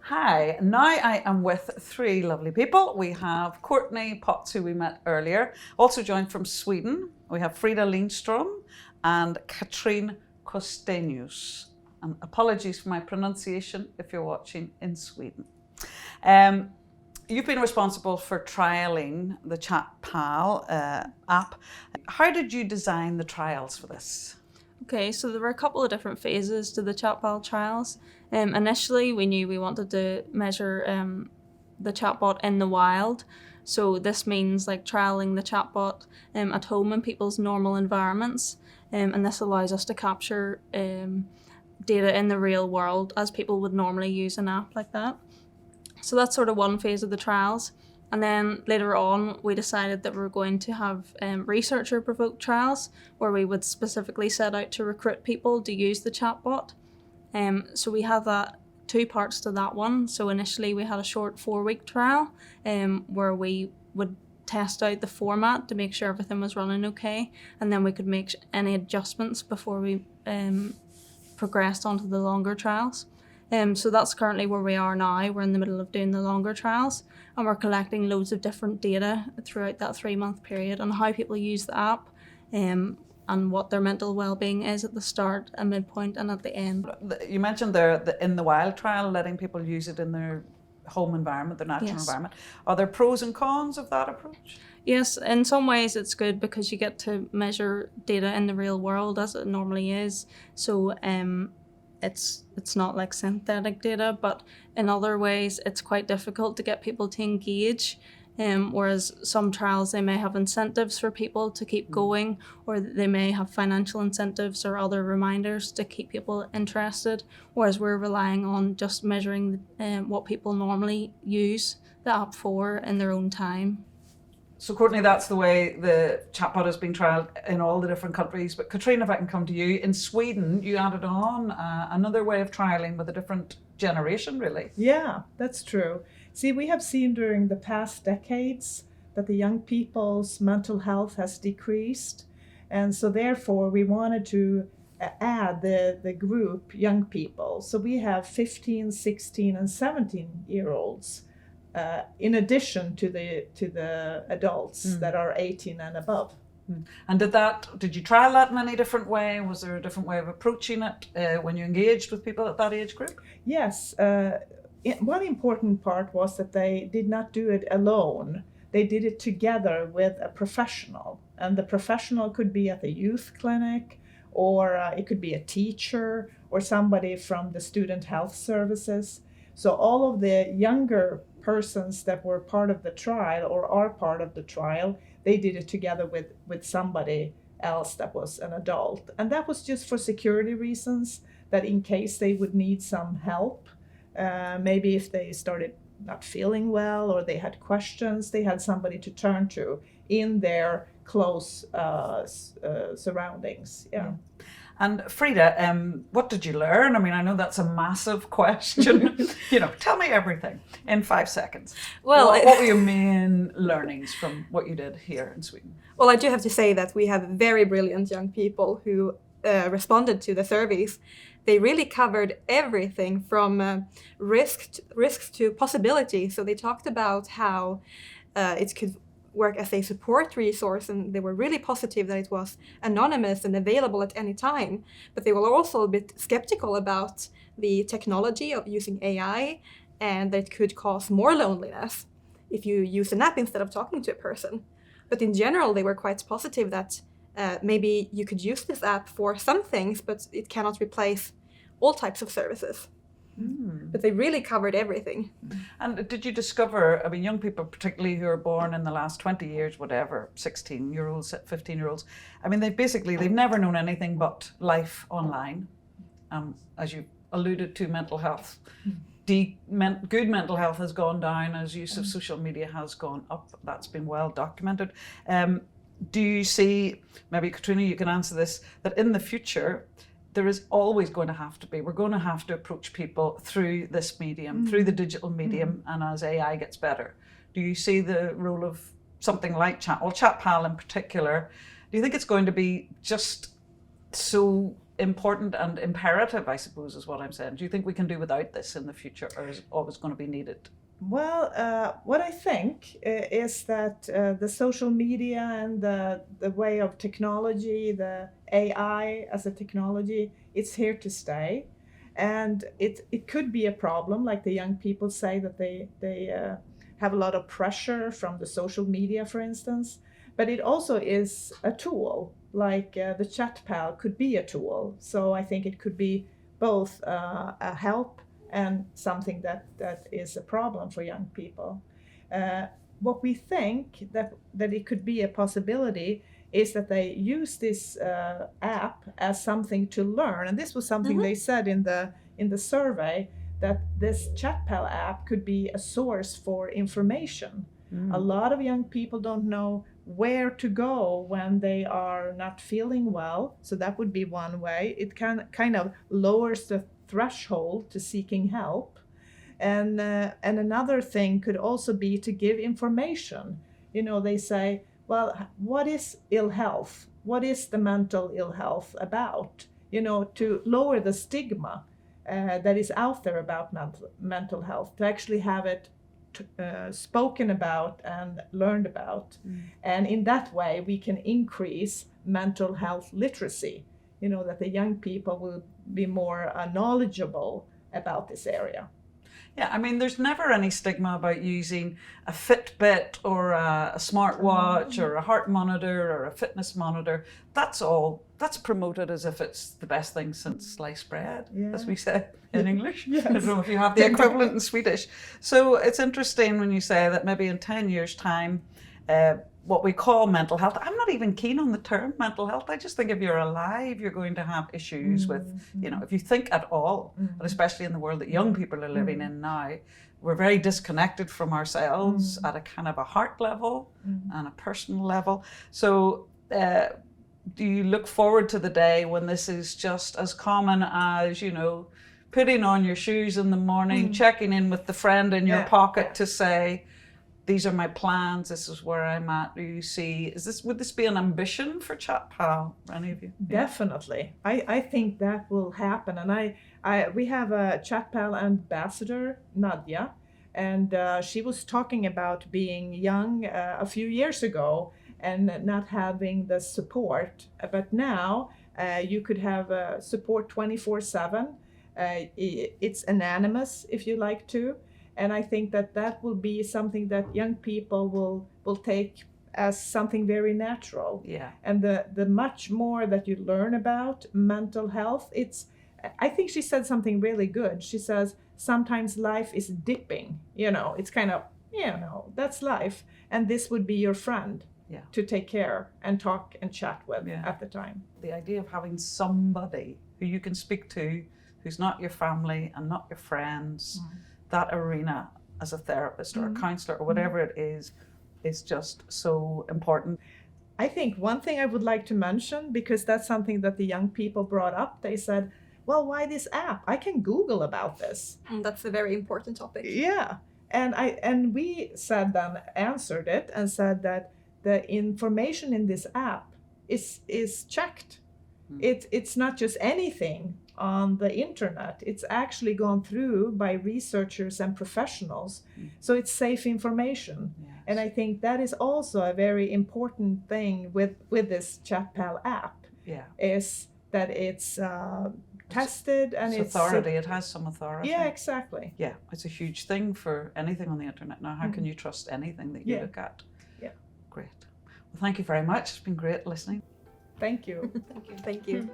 Hi, now I am with three lovely people. We have Courtney Potts, who we met earlier, also joined from Sweden. We have Frida Lindström and Katrin Kostenius. And apologies for my pronunciation if you're watching in Sweden. You've been responsible for trialling the Chatpal app. How did you design the trials for this? Okay, so there were a couple of different phases to the Chatpal trials. Initially, we knew we wanted to measure the chatbot in the wild. So this means like trialing the chatbot at home in people's normal environments. And this allows us to capture data in the real world as people would normally use an app like that. So that's sort of one phase of the trials. And then later on, we decided that we were going to have researcher-provoked trials where we would specifically set out to recruit people to use the chatbot. So we have two parts to that one. So initially we had a short 4-week trial where we would test out the format to make sure everything was running okay. And then we could make any adjustments before we progressed onto the longer trials. So that's currently where we are now. We're in the middle of doing the longer trials and we're collecting loads of different data throughout that 3-month period on how people use the app and what their mental well-being is at the start, a midpoint and at the end. You mentioned the in the wild trial, letting people use it in their home environment, their natural environment. Are there pros and cons of that approach? Yes, in some ways it's good because you get to measure data in the real world as it normally is. So it's not like synthetic data, but in other ways it's quite difficult to get people to engage. Whereas some trials, they may have incentives for people to keep going, or they may have financial incentives or other reminders to keep people interested, whereas we're relying on just measuring what people normally use the app for in their own time. So Courtney, that's the way the chatbot has been trialled in all the different countries. But Katrina, if I can come to you, in Sweden, you added on another way of trialling with a different generation, really. Yeah, that's true. See, we have seen during the past decades that the young people's mental health has decreased. And so therefore, we wanted to add the group young people. So we have 15, 16, and 17-year-olds. In addition to the adults that are 18 and above. And did you trial that in any different way? Was there a different way of approaching it when you engaged with people at that age group? Yes. One important part was that they did not do it alone. They did it together with a professional. And the professional could be at the youth clinic, or it could be a teacher, or somebody from the student health services. So all of the younger persons that were part of the trial or are part of the trial, they did it together with somebody else that was an adult. And that was just for security reasons, that in case they would need some help, maybe if they started not feeling well or they had questions, they had somebody to turn to in their close surroundings. Yeah. And Frida, what did you learn? I mean, I know that's a massive question. Tell me everything in 5 seconds. Well, what were your main learnings from what you did here in Sweden? Well, I do have to say that we have very brilliant young people who responded to the surveys. They really covered everything from risks to possibility. So they talked about how it could work as a support resource, and they were really positive that it was anonymous and available at any time. But they were also a bit skeptical about the technology of using AI, and that it could cause more loneliness if you use an app instead of talking to a person. But in general, they were quite positive that maybe you could use this app for some things, but it cannot replace all types of services. But they really covered everything. And did you discover, I mean, young people, particularly who are born in the last 20 years, whatever, 16-year-olds, 15-year-olds, I mean, they've never known anything but life online. As you alluded to, mental health. Good mental health has gone down as use of social media has gone up. That's been well documented. Do you see, maybe Katrina, you can answer this, that in the future, there is always going to have to be, we're going to have to approach people through this medium, through the digital medium, and as AI gets better. Do you see the role of something like Chatpal in particular? Do you think it's going to be just so important and imperative, I suppose, is what I'm saying. Do you think we can do without this in the future, or is it always going to be needed? Well, what I think is that the social media and the way of technology, the AI as a technology, it's here to stay. And it could be a problem, like the young people say that they have a lot of pressure from the social media, for instance. But it also is a tool, like the Chatpal could be a tool. So I think it could be both a help and something that is a problem for young people. What we think that it could be a possibility is that they use this app as something to learn. And this was something they said in the survey, that this Chatpal app could be a source for information. A lot of young people don't know where to go when they are not feeling well. So that would be one way. It kind of lowers the threshold to seeking help. And another thing could also be to give information. You know, they say, well, what is ill health? What is the mental ill health about? You know, to lower the stigma that is out there about mental health, to actually have it spoken about and learned about. And in that way, we can increase mental health literacy, you know, that the young people will be more knowledgeable about this area. Yeah, I mean, there's never any stigma about using a Fitbit or a smartwatch or a heart monitor or a fitness monitor. That's promoted as if it's the best thing since sliced bread, as we say in English. Yes. I don't know if you have the equivalent in Swedish. So it's interesting when you say that maybe in 10 years' time, what we call mental health. I'm not even keen on the term mental health. I just think if you're alive, you're going to have issues with, you know, if you think at all, but especially in the world that young people are living in now, we're very disconnected from ourselves at a kind of a heart level and a personal level. So do you look forward to the day when this is just as common as, you know, putting on your shoes in the morning, checking in with the friend in your pocket to say, these are my plans, this is where I'm at. Do you see, would this be an ambition for Chatpal, any of you? Definitely. I think that will happen. And we have a Chatpal ambassador, Nadia, and she was talking about being young a few years ago and not having the support. But now you could have support 24/7. It's anonymous if you like to. And I think that will be something that young people will take as something very natural. Yeah. And the much more that you learn about mental health, I think she said something really good. She says, sometimes life is dipping, you know, it's kind of, you know, that's life. And this would be your friend to take care and talk and chat with at the time. The idea of having somebody who you can speak to, who's not your family and not your friends, that arena as a therapist or a counselor or whatever it is just so important. I think one thing I would like to mention, because that's something that the young people brought up, they said, well, why this app? I can Google about this. That's a very important topic. Yeah. And we answered it and said that the information in this app is checked. It's not just anything on the internet. It's actually gone through by researchers and professionals. So it's safe information. Yes. And I think that is also a very important thing with this Chatpal app, is that it's tested and it's authority. It has some authority. Yeah, exactly. Yeah, it's a huge thing for anything on the internet now. How can you trust anything that you look at? Yeah. Great. Well, thank you very much. It's been great listening. Thank you. Thank you.